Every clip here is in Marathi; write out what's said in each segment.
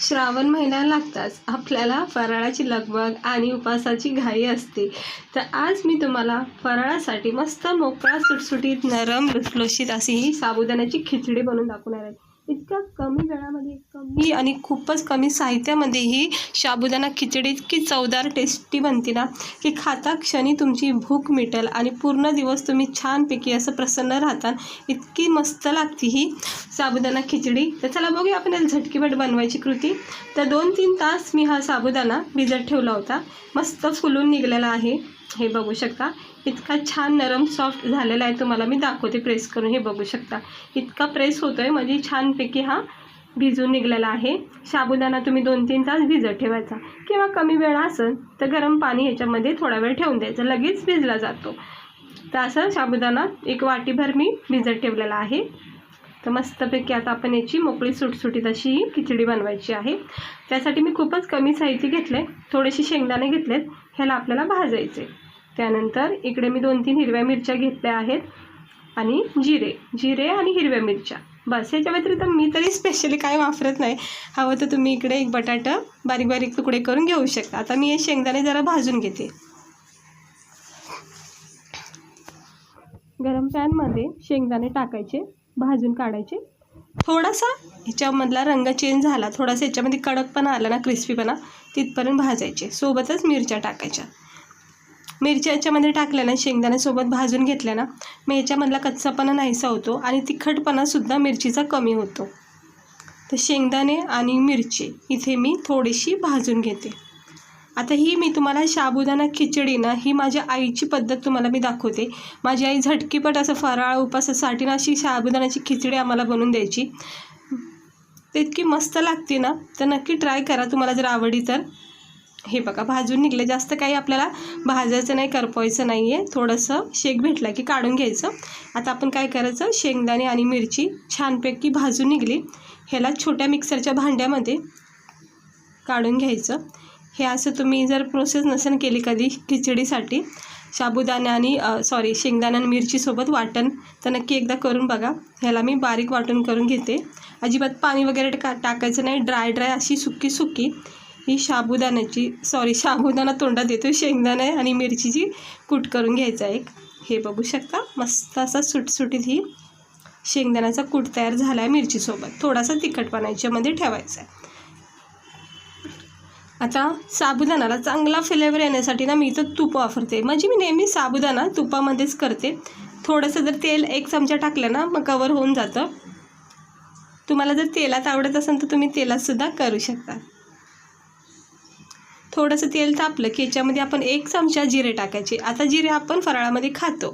श्रावण महिना लागताच आपल्याला फराळाची लगबग आणि उपवासाची घाई असते। तर आज मी तुम्हाला फराळासाठी मस्त मोकळा सुटसुटीत नरम लुसलुशीत अशी ही साबुदाण्याची खिचडी बनवून दाखवणार आहे। इतक्या कमी वेळामध्ये कमी आणि खूपच कमी साहित्यामध्ये ही साबुदाणा खिचडी इतकी चवदार टेस्टी बनते ना की खाता क्षणी तुमची भूक मिटेल आणि पूर्ण दिवस तुम्ही छानपैकी असं प्रसन्न राहता। इतकी मस्त लागते ही साबुदाणा खिचडी। तर चला बघूया आपण याला झटकीपट बनवायची कृती। तर 2-3 तास मी हा साबुदाणा भिजत ठेवला होता, मस्त फुलून निघलेला आहे। हे बघू शकता इतका छान नरम सॉफ्ट झालेला आहे। तुम्हाला मी दाखवते प्रेस करून, हे बघू शकता इतका प्रेस होतोय म्हणजे छानपैकी हा भिजून निघलेला आहे। साबुदाणा तुम्ही 2-3 तास भिजत ठेवायचा किंवा कमी वेळ असेल तर गरम पाणी ह्याच्यामध्ये थोडा वेळ ठेवून द्यायचं, लगेच भिजला जातो। तर असं साबुदाणा एक वाटीभर मी भिजत ठेवलेला आहे। तर मस्तपैकी आता आपण याची मोकळी सुटसुटीत अशी ही खिचडी बनवायची आहे। त्यासाठी मी खूपच कमी साहित्य घेतले, थोडेसे शेंगदाणे घेतलेत, ह्याला आपल्याला भाजायचे। त्यानंतर इकडे मी 2-3 हिरव्या मिरच्या घेतल्या आहेत आणि जिरे आणि हिरव्या मिरच्या, बस। याच्या व्यतिरिक्त मी तरी स्पेशली काय वापरत नाही। हवं तर तुम्ही इकडे एक बटाटा बारीक बारीक तुकडे करून घेऊ शकता। आता मी हे शेंगदाणे जरा भाजून घेते। गरम पॅनमध्ये शेंगदाणे टाकायचे, भाजून काढायचे। थोडासा ह्याच्यामधला रंग चेंज झाला, थोडासा ह्याच्यामध्ये कडकपणा आला ना, क्रिस्पीपणा, तिथपर्यंत भाजायचे। सोबतच मिरच्या टाकायच्या। मिरच्या याच्यामध्ये टाकल्या ना, शेंगदाण्यासोबत भाजून घेतल्या ना, मग याच्यामधला कच्चापणा नाहीसा होतो आणि तिखटपणासुद्धा मिरचीचा कमी होतो। तर शेंगदाणे आणि मिरची इथे मी थोडीशी भाजून घेते। आता ही मी तुम्हाला साबुदाणा खिचडी ना, ही माझ्या आईची पद्धत तुम्हाला मी दाखवते। माझी आई झटकीपट असं फराळ उपासासाठी ना अशी साबुदाण्याची खिचडी आम्हाला बनवून द्यायची। ते इतकी मस्त लागते ना, तर नक्की ट्राय करा तुम्हाला जर आवडली तर। हे बघा भाजून निघले, जास्त काही आपल्याला भाजायचं नाही, करपवायचं नाही आहे। थोडंसं शेक भेटला की काढून घ्यायचं। आता आपण काय करायचं, शेंगदाणे आणि मिरची छानपैकी भाजून निघली, ह्याला छोट्या मिक्सरच्या भांड्यामध्ये काढून घ्यायचं। हे असं तुम्ही जर प्रोसेस नसेल केली कधी खिचडीसाठी साबुदाणा आणि शेंगदाणा आणि मिरचीसोबत वाटण, तर नक्की एकदा करून बघा। ह्याला मी बारीक वाटण करून घेते, अजिबात पाणी वगैरे टाकायचं नाही, ड्राय अशी सुकी ही साबुदाणा तोंडात येतो, शेंगदाणे आणि मिरचीची कूट करून घ्यायचा एक। हे बघू शकता मस्त असा सुटसुटीत ही शेंगदाण्याचा कूट तयार झाला आहे मिरचीसोबत। थोडासा तिखटपणा याच्यामध्ये ठेवायचा आहे। आता साबुदाणाला चांगला फ्लेवर येण्यासाठी ना मी इथं तूप वापरते, म्हणजे मी नेहमी साबुदाणा तुपामध्येच करते। थोडंसं जर तेल 1 चमचा टाकलं ना मग कवर होऊन जातं। तुम्हाला जर तेलात आवडत असेल तर तुम्ही तेलातसुद्धा करू शकता। थोडंसं तेल तापलं की याच्यामध्ये आपण 1 चमचा जिरे टाकायचे। आता जिरे आपण फराळामध्ये खातो,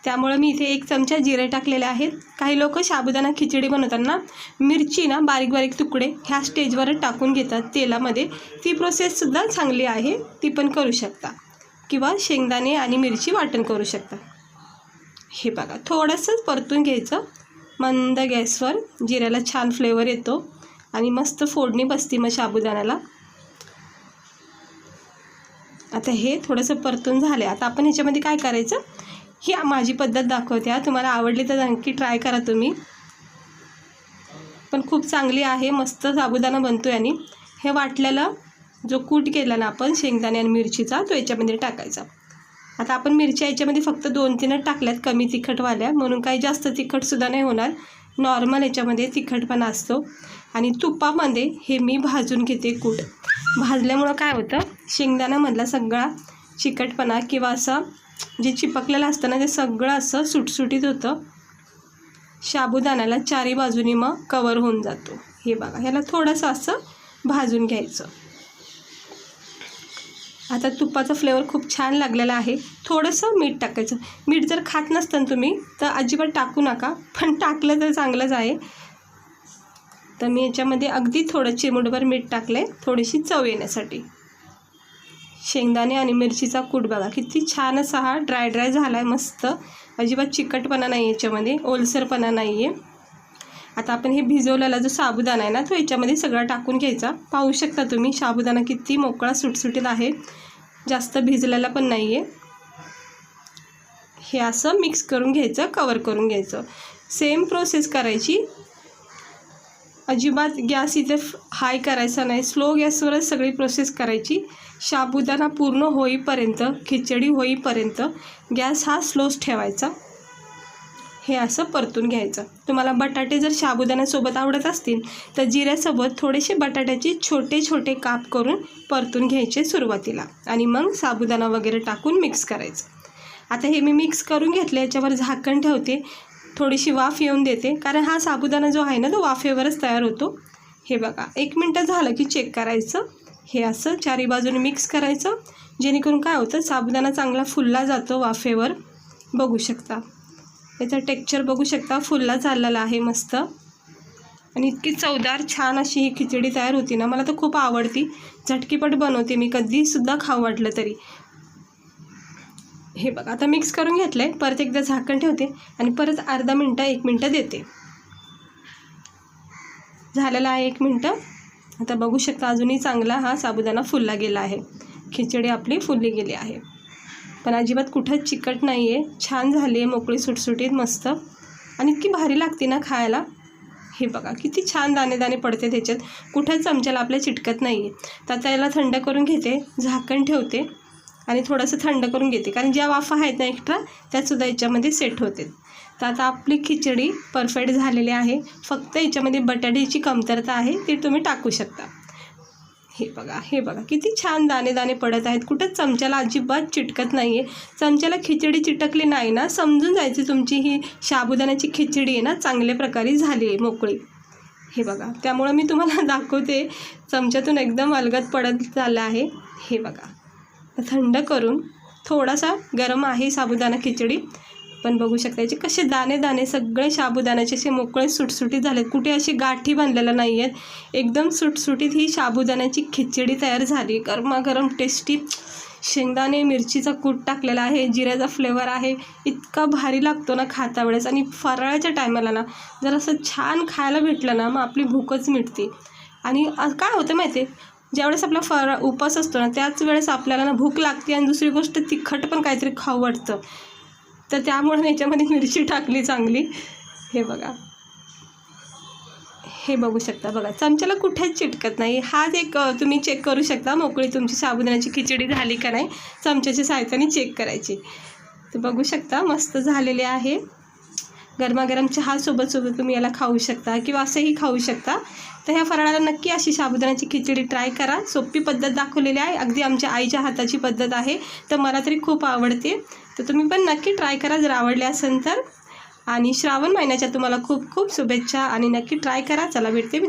त्यामुळे मी इथे 1 चमचा जिरे टाकलेले आहेत। काही लोक साबुदाणा खिचडी बनवताना मिरची ना बारीक बारीक तुकडे ह्या स्टेजवरच टाकून घेतात तेलामध्ये, ती प्रोसेससुद्धा चांगली आहे, ती पण करू शकता। किंवा शेंगदाणे आणि मिरची वाटण करू शकता। हे बघा थोडंसं परतून घ्यायचं मंद गॅसवर, जिऱ्याला छान फ्लेवर येतो आणि मस्त फोडणी बसते मग साबुदाण्याला। आता हे थोडंसं परतून झाले। आता आपण ह्याच्यामध्ये काय करायचं, ही माझी पद्धत दाखवते, तुम्हाला आवडली तर नक्की ट्राय करा तुम्ही, पण खूप चांगली आहे, मस्त साबुदाणा बनतोय। आणि हे वाटलेला जो कूट केला ना आपण शेंगदाणे आणि मिरचीचा, तो याच्यामध्ये टाकायचा। आता आपण मिरच्या याच्यामध्ये फक्त 2-3च टाकल्यात, कमी तिखटवाल्या, म्हणून काही जास्त तिखटसुद्धा नाही होणार, नॉर्मल याच्यामध्ये तिखटपणा असतो। आणि तुपामध्ये हे मी भाजून घेते कूट। भाजल्यामुळं काय होतं, शेंगदाण्यामधला सगळा चिकटपणा किंवा असं जे चिपकलेलं असतं ना, ते सगळं असं सुटसुटीत होतं, साबुदाण्याला चारी बाजूनी मग कवर होऊन जातो। हे बघा ह्याला थोडंसं असं भाजून घ्यायचं। आता तुपाचा फ्लेवर खूप छान लागलेला आहे। थोडंसं मीठ टाकायचं, मीठ जर खात नसतं तुम्ही तर अजिबात टाकू नका, पण टाकलं तर चांगलंच आहे। तर मी याच्यामध्ये अगदी थोडं चिमूटभर मीठ टाकले, थोडीशी चव येण्यासाठी। शेंगदाणे आणि मिरचीचा कूट बघा किती छान असा हा ड्राय झाला आहे, मस्त, अजिबात चिकटपणा नाही याच्यामध्ये, ओलसरपणा नाही आहे। आता आपण हे भिजवलेला जो साबुदाणा आहे ना, तो याच्यामध्ये सगळा टाकून घ्यायचा। पाहू शकता तुम्ही साबुदाणा किती मोकळा सुटसुटीत आहे, जास्त भिजलेला पण नाही आहे। हे असं मिक्स करून घ्यायचं, कवर करून घ्यायचं। सेम प्रोसेस करायची अजिबात गॅस इथे हाय करायचा नाही, स्लो गॅसवरच सगळी प्रोसेस करायची. साबुदाणा पूर्ण होईपर्यंत, खिचडी होईपर्यंत गॅस हा स्लोच ठेवायचा. हे असं परतून घ्यायचं. तुम्हाला बटाटे जर साबुदाण्यासोबत आवडत असतील तर जिऱ्यासोबत थोडेसे बटाट्याचे छोटे छोटे काप करून परतून घ्यायचे सुरुवातीला, आणि मग साबुदाणा वगैरे टाकून मिक्स करायचं. आता हे मी मिक्स करून घेतलं. याच्यावर झाकण ठेवते, थोडीशी वाफ येऊन देते, कारण हा साबुदाणा जो आहे ना तो वाफेवरच तयार होतो. हे बघा, 1 मिनटं झालं की चेक करायचं. हे असं चारी बाजूने मिक्स करायचं, जेणेकरून काय होतं, साबुदाणा चांगला फुलला जातो वाफेवर. बघू शकता याचा टेक्स्चर, बघू शकता फुलला चाललेला आहे मस्त. आणि इतकी चवदार छान अशी ही खिचडी तयार होती ना, मला तर खूप आवडती. झटकीपट बनवते मी, कधीसुद्धा खाऊ वाटलं तरी. हे बघा, आता मिक्स करून घेतलं आहे. परत एकदा झाकण ठेवते आणि परत अर्धा मिनटं 1 मिनटं देते. झालेला आहे 1 मिनटं. आता बघू शकता अजूनही चांगला हा साबुदाणा फुलला गेला आहे. खिचडी आपली फुलली गेली आहे, पण अजिबात कुठंच चिकट नाही आहे. छान झाली आहे, मोकळी सुटसुटीत मस्त, आणि इतकी भारी लागते ना खायला. हे बघा किती छान दाणे दाणे पडते त्याच्यात, कुठंच चमच्याला आपल्या चिटकत नाही आहे. तर आता याला थंड करून घेते, झाकण ठेवते आणि थोडंसं थंड करून घेते, कारण ज्या वाफा आहेत ना एक्स्ट्रा त्यासुद्धा याच्यामध्ये सेट होते. तर आता आपली खिचडी परफेक्ट झालेली आहे. फक्त याच्यामध्ये बटाट्याची कमतरता आहे, ती तुम्ही टाकू शकता. हे बघा, हे बघा किती छान दाणे दाणे पडत आहेत, कुठंच चमच्याला अजिबात चिटकत नाही आहे. चमच्याला खिचडी चिटकली नाही ना, समजून जायची तुमची ही साबुदाण्याची खिचडी आहे ना चांगल्या प्रकारे झाली आहे, मोकळी. हे बघा, त्यामुळं मी तुम्हाला दाखवते, चमच्यातून एकदम अलगद पडत चाललं आहे. हे बघा, थंड करून, थोडासा गरम आहे साबुदाणा खिचडी, पण बघू शकता याचे कसे दाणे दाणे सगळे साबुदाण्याचे असे मोकळे सुटसुटीत झालेत, कुठे अशी गाठी बांधलेल्या नाही आहेत. एकदम सुटसुटीत ही साबुदाण्याची खिचडी तयार झाली. गरमागरम टेस्टी शेंगदाणे मिरचीचा कूट टाकलेला आहे, जिऱ्याचा फ्लेवर आहे, इतका भारी लागतो ना खाता वेळेस. आणि फराळाच्या टायमाला ना जर असं छान खायला भेटलं ना, मग आपली भूकच मिटते. आणि काय होतं माहिती आहे, ज्यावेळेस आपला उपास असतो ना त्याच वेळेस आपल्याला ना भूक लागते, आणि दुसरी गोष्ट तिखट पण काहीतरी खाऊ वाटतं. तर त्यामुळे याच्यामध्ये मिरची टाकली चांगली. हे बघा, हे बघू शकता, बघा चमच्याला कुठेच चिटकत नाही. हाच एक तुम्ही चेक करू शकता, मोकळी तुमची साबुदाण्याची खिचडी झाली का नाही, चमच्याच्या सहाय्याने चेक करायची. तर बघू शकता मस्त झालेली आहे. गरमागरम चहासोबत तुम्ही याला खाऊ शकता, किंवा असंही खाऊ शकता. तर ह्या फराळाला नक्की अशी साबुदाण्याची खिचडी ट्राय करा. सोपी पद्धत दाखवलेली आहे, अगदी आमच्या आईच्या हाताची पद्धत आहे, तर मला तरी खूप आवडते. तर तुम्ही पण नक्की ट्राय करा जर आवडले असेल तर. आणि श्रावण महिन्याच्या तुम्हाला खूप खूप शुभेच्छा, आणि नक्की ट्राय करा. चला भेटते मी